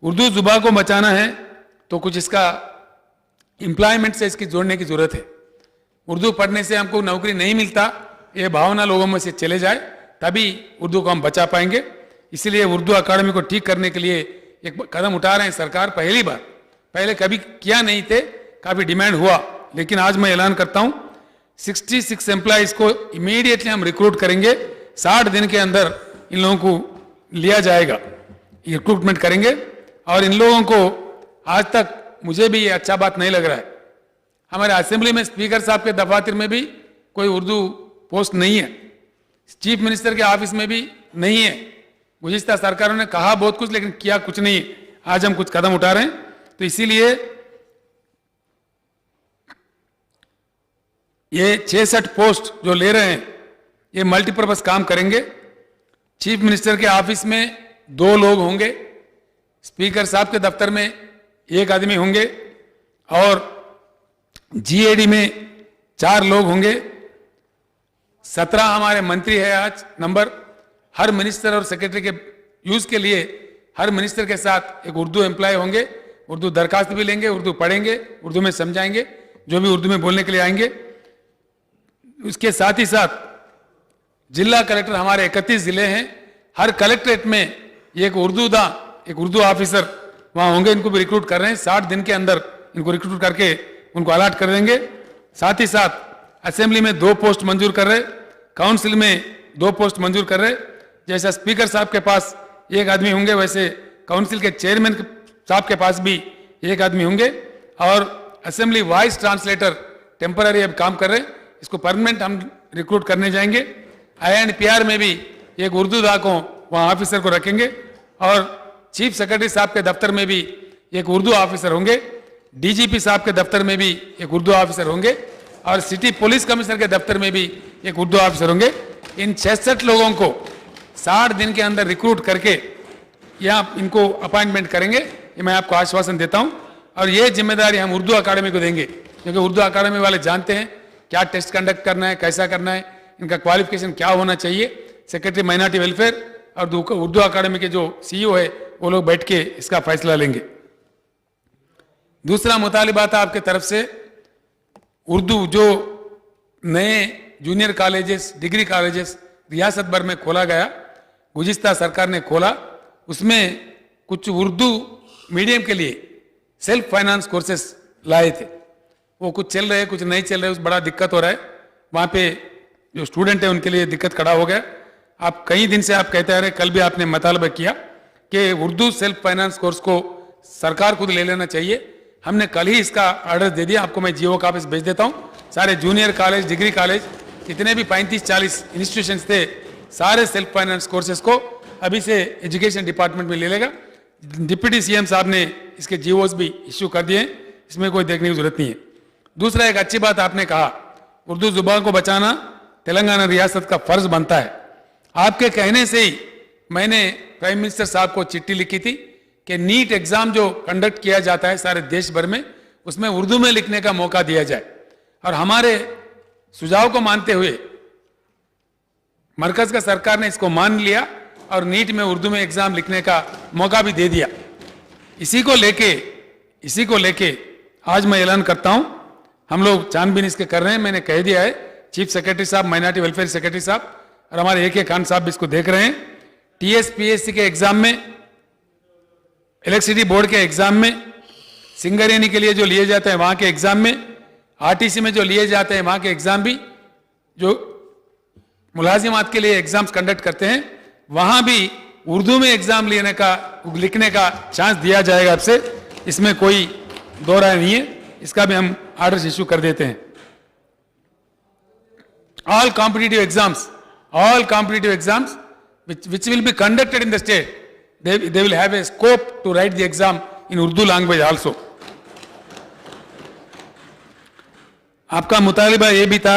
उर्दू जुबान को बचाना है तो कुछ इसका एम्प्लॉयमेंट से इसकी जोड़ने की जरूरत है। उर्दू पढ़ने से हमको नौकरी नहीं मिलता, ये भावना लोगों में से चले जाए, तभी उर्दू को हम बचा पाएंगे। इसीलिए उर्दू अकादमी को ठीक करने के लिए एक कदम उठा रहे हैं सरकार। पहली बार, पहले कभी किया नहीं थे, काफी डिमांड हुआ, लेकिन आज मैं ऐलान करता हूं 66 एम्प्लॉइज को इमीडिएटली हम रिक्रूट करेंगे। 60 दिन के अंदर इन लोगों को लिया जाएगा, रिक्रूटमेंट करेंगे। और इन लोगों को आज तक मुझे भी ये अच्छा बात नहीं लग रहा है, हमारे असेंबली में स्पीकर साहब के दफातर में भी कोई उर्दू पोस्ट नहीं है, चीफ मिनिस्टर के ऑफिस में भी नहीं है। गुज़िश्ता सरकारों ने कहा बहुत कुछ लेकिन किया कुछ नहीं। आज हम कुछ कदम उठा रहे हैं, तो इसीलिए ये 66 पोस्ट जो ले रहे हैं ये मल्टीपर्पज काम करेंगे। चीफ मिनिस्टर के ऑफिस में 2 लोग होंगे, स्पीकर साहब के दफ्तर में 1 आदमी होंगे, और जीएडी में 4 लोग होंगे। 17 हमारे मंत्री है आज नंबर। हर मिनिस्टर और सेक्रेटरी के यूज के लिए हर मिनिस्टर के साथ एक उर्दू एम्प्लॉय होंगे। उर्दू दरखास्त भी लेंगे, उर्दू पढ़ेंगे, उर्दू में समझाएंगे जो भी उर्दू में बोलने के लिए आएंगे। उसके साथ ही साथ जिला कलेक्टर, हमारे 31 जिले हैं, हर कलेक्ट्रेट में एक उर्दू ऑफिसर वहां होंगे। इनको भी रिक्रूट कर रहे हैं, 60 दिन के अंदर इनको रिक्रूट करके उनको अलॉट कर देंगे। साथ ही साथ असेंबली में 2 पोस्ट मंजूर कर रहे, काउंसिल में 2 पोस्ट मंजूर कर रहे। जैसा स्पीकर साहब के पास 1 आदमी होंगे, वैसे काउंसिल के चेयरमैन साहब के पास भी 1 आदमी होंगे। और असेंबली वॉइस ट्रांसलेटर टेम्पररी अब काम कर रहे, इसको परमानेंट हम रिक्रूट करने जाएंगे। INPR में भी एक उर्दू दा को वहाँ ऑफिसर को रखेंगे, और चीफ सेक्रेटरी साहब के दफ्तर में भी एक उर्दू ऑफिसर होंगे, DGP साहब के दफ्तर में भी एक उर्दू ऑफिसर होंगे, और सिटी पुलिस कमिश्नर के दफ्तर में भी एक उर्दू ऑफिसर होंगे। इन 66 लोगों को 60 दिन के अंदर रिक्रूट करके यहाँ इनको अपॉइंटमेंट करेंगे, ये मैं आपको आश्वासन देता हूँ। और ये जिम्मेदारी हम उर्दू अकादमी को देंगे, क्योंकि उर्दू अकादमी वाले जानते हैं क्या टेस्ट कंडक्ट करना है, कैसा करना है, इनका क्वालिफिकेशन क्या होना चाहिए। सेक्रेटरी माइनॉरिटी वेलफेयर और उर्दू अकादमी के जो CEO है वो लोग बैठ के इसका फैसला लेंगे। दूसरा मुतालिबा था आपके तरफ से, उर्दू जो नए जूनियर कॉलेजेस, डिग्री कॉलेजेस रियासत भर में खोला गया, गुज़िश्ता सरकार ने खोला, उसमें कुछ उर्दू मीडियम के लिए सेल्फ फाइनेंस कोर्सेस लाए थे। वो कुछ चल रहे, कुछ नहीं चल रहे, उस बड़ा दिक्कत हो रहा है। वहाँ पे जो स्टूडेंट है उनके लिए दिक्कत खड़ा हो गया। आप कई दिन से आप कहते आ रहे, कल भी आपने मुतालबा किया कि उर्दू सेल्फ फाइनेंस कोर्स को सरकार खुद ले लेना चाहिए। हमने कल ही इसका ऑर्डर दे दिया, आपको मैं GO का ऑफिस भेज देता हूँ। सारे जूनियर कॉलेज, डिग्री कॉलेज, जितने भी 35-40 इंस्टीट्यूशंस थे, सारे सेल्फ फाइनेंस कोर्सेज को अभी से एजुकेशन डिपार्टमेंट में ले लेगा। डिप्टी CM साहब ने इसके GOs भी इश्यू कर दिए हैं, इसमें कोई देखने की जरूरत नहीं है। दूसरा, एक अच्छी बात आपने कहा, उर्दू जुबान को बचाना तेलंगाना रियासत का फर्ज बनता है। आपके कहने से ही मैंने प्राइम मिनिस्टर साहब को चिट्ठी लिखी थी कि नीट एग्जाम जो कंडक्ट किया जाता है सारे देश भर में, उसमें उर्दू में लिखने का मौका दिया जाए। और हमारे सुझाव को मानते हुए मरकज का सरकार ने इसको मान लिया और नीट में उर्दू में एग्जाम लिखने का मौका भी दे दिया। इसी को लेके आज मैं ऐलान करता हूं, हम लोग छानबीन इसके कर रहे हैं। मैंने कह दिया है, चीफ सेक्रेटरी साहब, माइनॉरिटी वेलफेयर सेक्रेटरी साहब और हमारे AK खान साहब भी इसको देख रहे हैं। TSPSC के एग्जाम में, इलेक्ट्रिसिटी बोर्ड के एग्जाम में, सिंगरेनी के लिए जो लिए जाते हैं वहां के एग्जाम में, RTC में जो लिए जाते हैं वहां के एग्जाम भी, जो मुलाजिमात के लिए एग्जाम्स कंडक्ट करते हैं वहां भी उर्दू में एग्जाम लिखने का चांस दिया जाएगा आपसे, इसमें कोई दो राय नहीं है। इसका भी हम ऑर्डर्स इश्यू कर देते हैं। all competitive exams which will be conducted in the state, they will have a scope to write the exam in Urdu language also. आपका मुतालिबा ये भी था,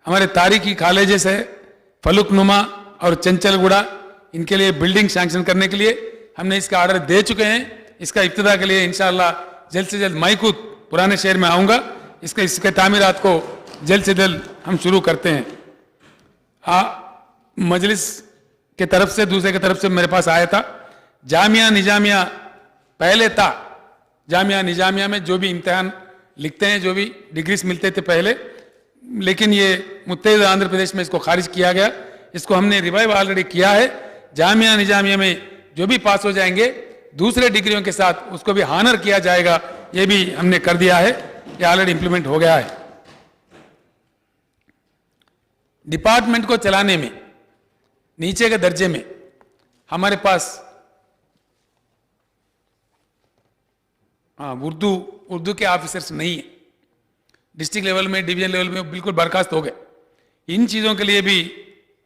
हमारे तारीखी कॉलेजेस है फलुकनुमा और चंचलगुड़ा, इनके लिए बिल्डिंग सैंक्शन करने के लिए हमने इसका ऑर्डर दे चुके हैं। इसका इब्तिदा के लिए इंशाअल्लाह जल्द से जल्द मैं खुद पुराने शहर में आऊँगा। इसके तामीरात को जल्द से जल्द हम शुरू करते हैं। मजलिस के तरफ से, दूसरे के तरफ से मेरे पास आया था, जामिया निजामिया पहले था जामिया निजामिया में जो भी इम्तिहान लिखते हैं, जो भी डिग्रीज मिलते थे पहले, लेकिन ये मुत्तहिदा आंध्र प्रदेश में इसको खारिज किया गया। इसको हमने रिवाइव ऑलरेडी किया है। जामिया निजामिया में जो भी पास हो जाएंगे दूसरे डिग्रियों के साथ उसको भी हानर किया जाएगा, ये भी हमने कर दिया है, ये ऑलरेडी इंप्लीमेंट हो गया है। डिपार्टमेंट को चलाने में नीचे के दर्जे में हमारे पास उर्दू के ऑफिसर्स नहीं है। डिस्ट्रिक्ट लेवल में, डिवीजन लेवल में बिल्कुल बर्खास्त हो गए। इन चीज़ों के लिए भी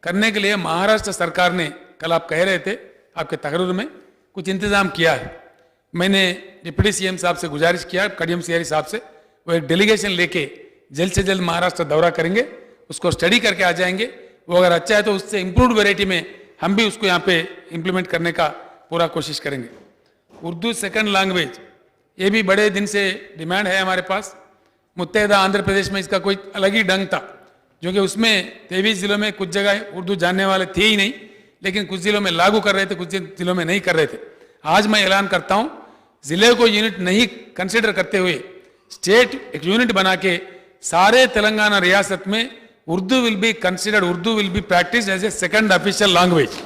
करने के लिए महाराष्ट्र सरकार ने, कल आप कह रहे थे आपके तकरीर में, कुछ इंतजाम किया है। मैंने डिप्टी सीएम साहब से गुजारिश किया, कडियम सियारी साहब से, वो एक डेलीगेशन लेके जल्द से जल्द महाराष्ट्र दौरा करेंगे, उसको स्टडी करके आ जाएंगे। वो अगर अच्छा है तो उससे इम्प्रूव्ड वैरायटी में हम भी उसको यहाँ पे इम्प्लीमेंट करने का पूरा कोशिश करेंगे। उर्दू सेकंड लैंग्वेज, ये भी बड़े दिन से डिमांड है हमारे पास। मुत्तहिदा आंध्र प्रदेश में इसका कोई अलग ही ढंग था, जो कि उसमें 23 जिलों में कुछ जगह उर्दू जानने वाले थे ही नहीं, लेकिन कुछ जिलों में लागू कर रहे थे, कुछ जिलों में नहीं कर रहे थे। आज मैं ऐलान करता हूं, जिले को यूनिट नहीं कंसिडर करते हुए स्टेट एक यूनिट बना के सारे तेलंगाना रियासत में Urdu will be considered, Urdu will be practice as a second official language.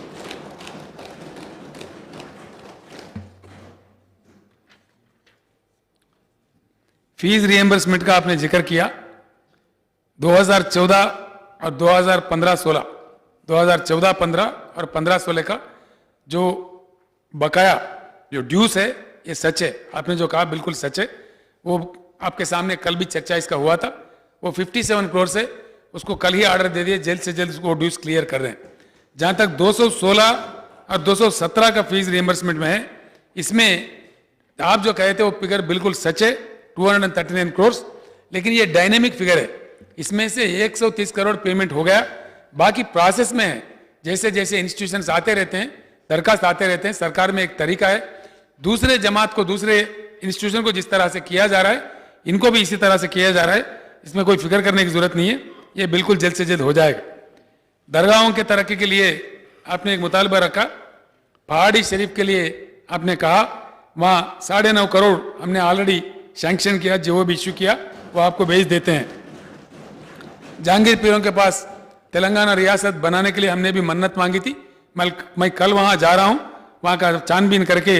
Fees reimbursement का आपने जिक्र किया। 2014 और 2015-16, 2014-15 और 15-16 का जो बकाया, जो ड्यूस है, ये सच है। आपने जो कहा बिल्कुल सच है। वो आपके सामने कल भी चर्चा इसका हुआ था। वो 57 करोड़ से उसको कल ही ऑर्डर दे दिए, जल्द से जल्द उसको ड्यूस क्लियर कर रहे हैं। जहां तक 216 और 217 का फीस रिएम्बर्समेंट में है, इसमें आप जो कहे थे वो फिगर बिल्कुल सच है, 239 करोड़, लेकिन ये डायनेमिक फिगर है। इसमें से 130 करोड़ पेमेंट हो गया, बाकी प्रोसेस में है। जैसे जैसे इंस्टीट्यूशंस आते रहते हैं, दरखास्त आते रहते हैं, सरकार में एक तरीका है। दूसरे जमात को, दूसरे इंस्टीट्यूशन को जिस तरह से किया जा रहा है, इनको भी इसी तरह से किया जा रहा है। इसमें कोई फिक्र करने की जरूरत नहीं है, ये बिल्कुल जल्द से जल्द हो जाएगा। दरगाहों के तरक्की के लिए आपने एक मुतालबा रखा। पहाड़ी शरीफ के लिए आपने कहा, वहाँ 9.5 करोड़ हमने ऑलरेडी सैंक्शन किया, जो भी इश्यू किया वो आपको भेज देते हैं। जहांगीर पीरों के पास तेलंगाना रियासत बनाने के लिए हमने भी मन्नत मांगी थी। मैं कल वहाँ जा रहा हूँ, वहाँ का छानबीन करके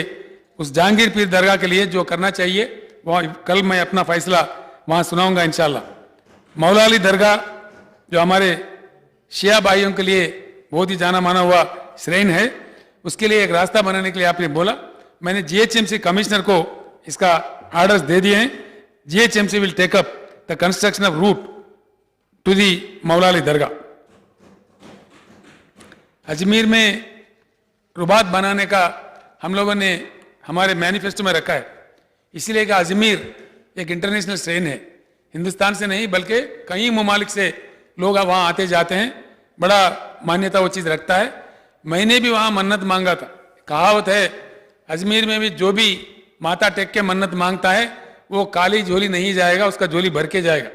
उस जहांगीर पीर दरगाह के लिए जो करना चाहिए वह कल मैं अपना फैसला वहाँ सुनाऊंगा इंशाल्लाह। मौला अली दरगाह जो हमारे शिया भाइयों के लिए बहुत ही जाना माना हुआ श्रेण है, उसके लिए एक रास्ता बनाने के लिए आपने बोला। मैंने जीएचएमसी कमिश्नर को इसका ऑर्डर्स दे दिए हैं। GHMC will take up the construction of route to the Moula Ali दरगाह। अजमेर में रुबात बनाने का हम लोगों ने हमारे मैनिफेस्टो में रखा है, इसीलिए कि अजमेर एक इंटरनेशनल श्रेण है। हिंदुस्तान से नहीं बल्कि कई ममालिक से लोग वहाँ आते जाते हैं, बड़ा मान्यता वो चीज़ रखता है। मैंने भी वहाँ मन्नत मांगा था। कहावत है अजमेर में भी जो भी माथा टेक के मन्नत मांगता है वो काली झोली नहीं जाएगा, उसका झोली भर के जाएगा।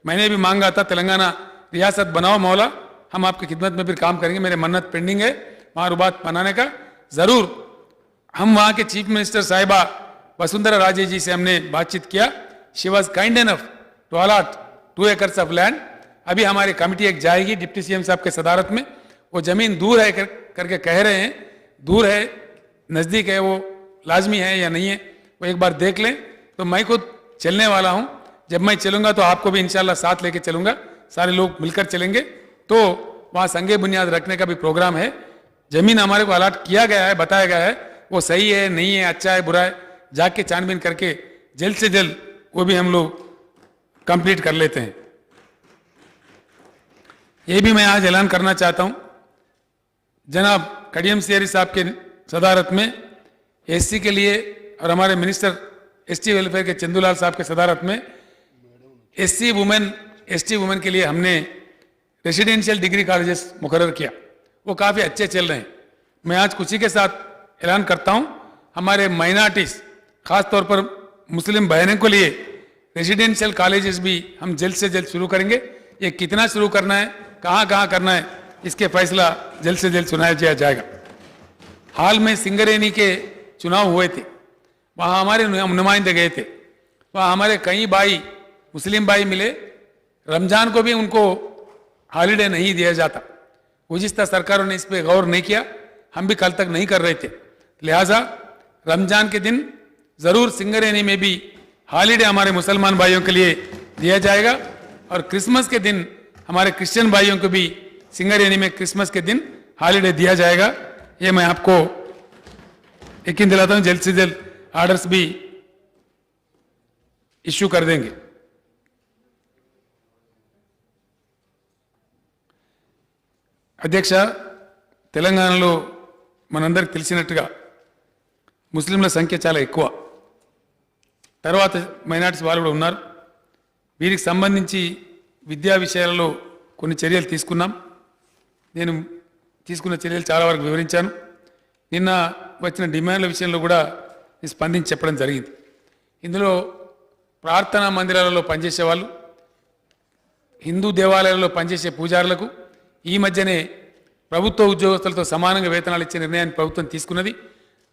मैंने भी मांगा था तेलंगाना रियासत बनाओ मौला, हम आपकी खिदमत में फिर काम करेंगे। मेरे मन्नत पेंडिंग है वहाँ रुबात बनाने का। ज़रूर हम वहाँ के चीफ मिनिस्टर साहिबा वसुंधरा राजे जी से हमने बातचीत किया। She was kind enough to allot 2 acres of land. अभी हमारी कमेटी एक जाएगी डिप्टी सीएम साहब के सदारत में। वो ज़मीन दूर है करके कह रहे हैं, दूर है नज़दीक है, वो लाजमी है या नहीं है वो एक बार देख लें। तो मैं खुद चलने वाला हूँ, जब मैं चलूँगा तो आपको भी इंशाल्लाह साथ लेके चलूँगा, सारे लोग मिलकर चलेंगे। तो वहाँ संगे बुनियाद रखने का भी प्रोग्राम है। ज़मीन हमारे को अलॉट किया गया है, बताया गया है, वो सही है नहीं है, अच्छा है बुरा है, जाके छानबीन करके जल्द से जल्द वो भी हम लोग कंप्लीट कर लेते हैं। ये भी मैं आज ऐलान करना चाहता हूँ, जनाब कडियम सियारी साहब के सदारत में एससी के लिए और हमारे मिनिस्टर एसटी वेलफेयर के चंदूलाल साहब के सदारत में एसटी वुमेन के लिए हमने रेसिडेंशियल डिग्री कॉलेजेस मुकर्रर किया। वो काफ़ी अच्छे चल रहे हैं। मैं आज खुशी के साथ ऐलान करता हूँ, हमारे माइनॉरिटीज़ ख़ास तौर पर मुस्लिम बहनों के लिए रेसिडेंशियल कॉलेजेस भी हम जल्द से जल्द शुरू करेंगे। ये कितना शुरू करना है, कहाँ कहाँ करना है, इसके फैसला जल्द से जल्द सुनाया जाएगा। हाल में सिंगरेनी के चुनाव हुए थे, वहाँ हमारे नुमाइंदे गए थे। वहाँ हमारे कई भाई मुस्लिम भाई मिले, रमजान को भी उनको हॉलीडे नहीं दिया जाता। गुज़िश्ता सरकारों ने इस पर गौर नहीं किया, हम भी कल तक नहीं कर रहे थे। लिहाजा रमजान के दिन ज़रूर सिंगरेनी में भी हॉलीडे हमारे मुसलमान भाइयों के लिए दिया जाएगा और क्रिसमस के दिन हमारे क्रिश्चियन भाइयों को भी सिंगरेनी में क्रिसमस के दिन हॉलीडे दिया जाएगा। ये मैं आपको यकीन दिलाता हूँ, जल्द से जल्द आर्डर्स भी इश्यू कर देंगे। అధ్యక్ష, తెలంగాణలో మనందరికి తెలిసినట్టుగా ముస్లింల సంఖ్య చాలా ఎక్కువ, తర్వాత మైనారిటీస్ వాళ్ళు కూడా ఉన్నారు. వీరికి సంబంధించి విద్యా విషయాలలో కొన్ని చర్యలు తీసుకున్నాం. నేను తీసుకున్న చర్యలు చాలా వరకు వివరించాను. నిన్న వచ్చిన డిమాండ్ల విషయంలో కూడా స్పందించి చెప్పడం జరిగింది. ఇందులో ప్రార్థనా మందిరాలలో పనిచేసే వాళ్ళు, హిందూ దేవాలయాలలో పనిచేసే పూజారులకు ఈ మధ్యనే ప్రభుత్వ ఉద్యోగస్తులతో సమానంగా వేతనాలు ఇచ్చే నిర్ణయాన్ని ప్రభుత్వం తీసుకున్నది.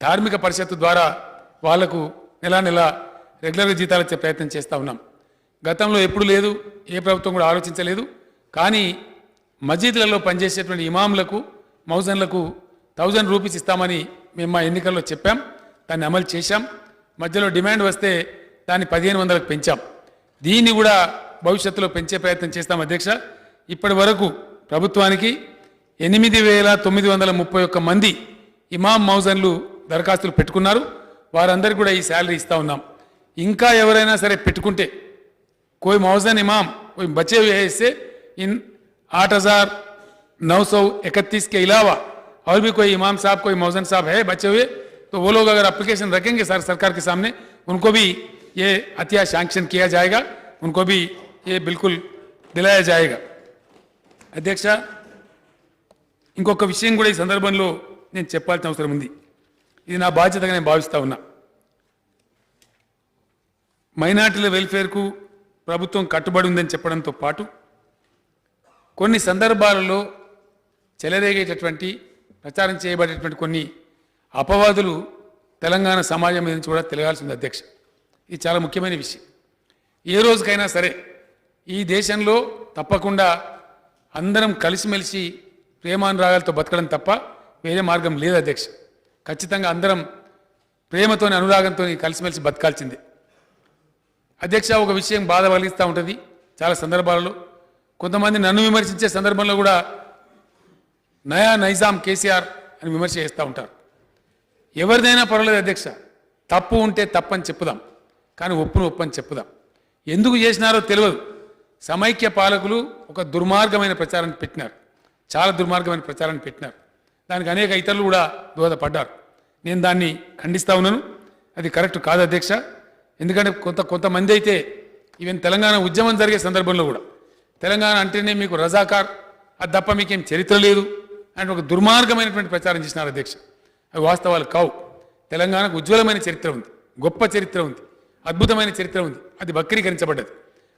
ధార్మిక పరిషత్తు ద్వారా వాళ్లకు నెల నెల రెగ్యులర్గా జీతాలు ఇచ్చే ప్రయత్నం చేస్తూ ఉన్నాం. గతంలో ఎప్పుడు లేదు, ఏ ప్రభుత్వం కూడా ఆలోచించలేదు. కానీ మసీదులలో పనిచేసేటువంటి ఇమాంలకు, మౌజన్లకు 1000 రూపీస్ ఇస్తామని మేము మా ఎన్నికల్లో చెప్పాం. దాన్ని అమలు చేశాం. మధ్యలో డిమాండ్ వస్తే దాన్ని 1500కు పెంచాం. దీన్ని కూడా భవిష్యత్తులో పెంచే ప్రయత్నం చేస్తాం. అధ్యక్ష, ఇప్పటి వరకు ప్రభుత్వానికి 8931 మంది ఇమాం మౌజన్లు దరఖాస్తులు పెట్టుకున్నారు. వారందరికీ కూడా ఈ శాలరీ ఇస్తూ ఉన్నాం. ఇంకా ఎవరైనా సరే పెట్టుకుంటే कोई मौजन इमाम कोई बचे हुए हैं, इससे इन 8931 के अलावा और भी कोई इमाम साहब, कोई मौजन साहब है बचे हुए, तो वो लोग अगर एप्लीकेशन रखेंगे सरकार के सामने, उनको भी ये अतिया सैंक्शन किया जाएगा, उनको भी ये बिल्कुल दिलाया जाएगा. అధ్యక్ష, ఇంకొక విషయం కూడా ఈ సందర్భంలో నేను చెప్పాల్సిన అవసరం ఉంది. ఇది నా బాధ్యతగా నేను భావిస్తా ఉన్నా. మైనారిటీల వెల్ఫేర్కు ప్రభుత్వం కట్టుబడి ఉందని చెప్పడంతో పాటు కొన్ని సందర్భాలలో చెలరేగేటటువంటి ప్రచారం చేయబడేటువంటి కొన్ని అపవాదులు తెలంగాణ సమాజం మీద నుంచి కూడా తెలియాల్సి ఉంది. అధ్యక్ష, ఇది చాలా ముఖ్యమైన విషయం. ఏ రోజుకైనా సరే ఈ దేశంలో తప్పకుండా అందరం కలిసిమెలిసి ప్రేమానురాగాలతో బతకడం తప్ప వేరే మార్గం లేదు. అధ్యక్ష, ఖచ్చితంగా అందరం ప్రేమతోని అనురాగంతో కలిసిమెలిసి బతకాల్సిందే. అధ్యక్ష, ఒక విషయం బాధ కలిగిస్తూ ఉంటుంది. చాలా సందర్భాలలో కొంతమంది నన్ను విమర్శించే సందర్భంలో కూడా నయా నైజాం కేసీఆర్ అని విమర్శ చేస్తూ ఉంటారు. ఎవరిదైనా పర్వాలేదు అధ్యక్ష, తప్పు ఉంటే తప్పని చెప్పుదాం, కానీ ఒప్పును ఒప్పని చెప్పుదాం. ఎందుకు చేసినారో తెలియదు. సమైక్య పాలకులు ఒక దుర్మార్గమైన ప్రచారాన్ని పెట్టినారు, చాలా దుర్మార్గమైన ప్రచారాన్ని పెట్టినారు. దానికి అనేక ఇతరులు కూడా దోహదపడ్డారు. నేను దాన్ని ఖండిస్తూ ఉన్నాను. అది కరెక్ట్ కాదు అధ్యక్ష. ఎందుకంటే కొంతమంది అయితే ఈవెన్ తెలంగాణ ఉద్యమం జరిగే సందర్భంలో కూడా తెలంగాణ అంటేనే మీకు రజాకార్, అది తప్ప మీకేం చరిత్ర లేదు అంటే ఒక దుర్మార్గమైనటువంటి ప్రచారం చేసినారు అధ్యక్ష. అవి వాస్తవాలు కావు. తెలంగాణకు ఉజ్వలమైన చరిత్ర ఉంది, గొప్ప చరిత్ర ఉంది, అద్భుతమైన చరిత్ర ఉంది. అది వక్రీకరించబడ్డది.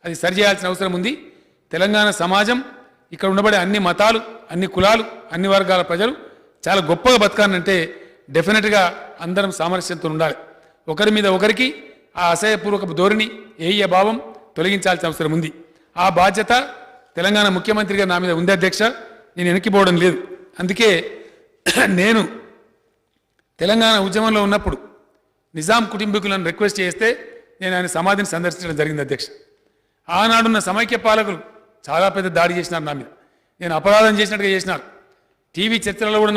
అది సరిచేయాల్సిన అవసరం ఉంది. తెలంగాణ సమాజం, ఇక్కడ ఉండబడే అన్ని మతాలు, అన్ని కులాలు, అన్ని వర్గాల ప్రజలు చాలా గొప్పగా బతకాలంటే డెఫినెట్గా అందరం సామరస్యంతో ఉండాలి. ఒకరి మీద ఒకరికి ఆ అసహ్యపూర్వక ధోరణి, ఏయ భావం తొలగించాల్సిన అవసరం ఉంది. ఆ బాధ్యత తెలంగాణ ముఖ్యమంత్రిగా నా మీద ఉంది అధ్యక్ష. నేను వెనక్కిపోవడం లేదు. అందుకే నేను తెలంగాణ ఉద్యమంలో ఉన్నప్పుడు నిజాం కుటుంబీకులను రిక్వెస్ట్ చేస్తే నేను ఆయన సమాధిని సందర్శించడం జరిగింది అధ్యక్ష. ఆనాడున్న సమైక్య పాలకులు చాలా పెద్ద దాడి చేసినారు నా మీద. నేను అపరాధం చేసినట్టుగా చేసినారు. టీవీ చర్చలలో కూడా